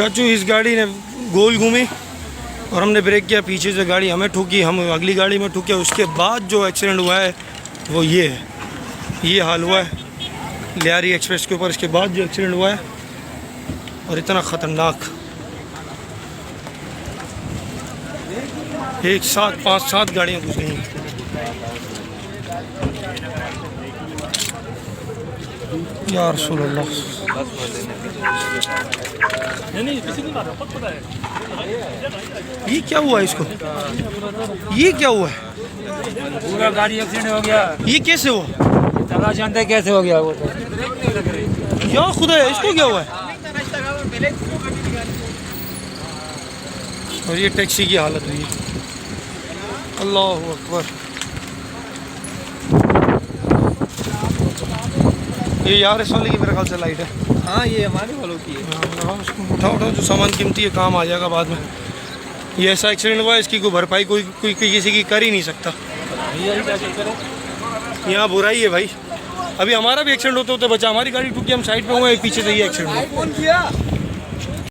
चाचू इस गाड़ी ने गोल घूमी और हमने ब्रेक किया, पीछे से गाड़ी हमें ठुकी, हम अगली गाड़ी में ठुके। उसके बाद जो एक्सीडेंट हुआ है वो ये है, ये हाल हुआ है लियारी एक्सप्रेस के ऊपर। इसके बाद जो एक्सीडेंट हुआ है और इतना ख़तरनाक, एक साथ 5-7 गाड़ियाँ घुस गई। या रसूल अल्लाह, ये क्या हुआ इसको, ये क्या हुआ है? पूरा गाड़ी एक्सीडेंट हो गया। ये कैसे हुआ? चला जानते कैसे हो गया वो तो। या खुदा है, इसको क्या हुआ है? और ये टैक्सी की हालत हुई है। अल्लाह अकबर। ये यार इस वाले की मेरे ख्याल से लाइट है। हाँ ये हमारे वालों की है। उठाओ उठाओ, जो सामान कीमती है काम आ जाएगा बाद में। ये ऐसा एक्सीडेंट हुआ है, इसकी कोई भरपाई कोई किसी की कर ही नहीं सकता। यहाँ बुराई है भाई। अभी हमारा भी एक्सीडेंट होते होते बचा, हमारी गाड़ी ठुकी, हम साइड पे हुए, पीछे से ये एक्सीडेंट हुआ।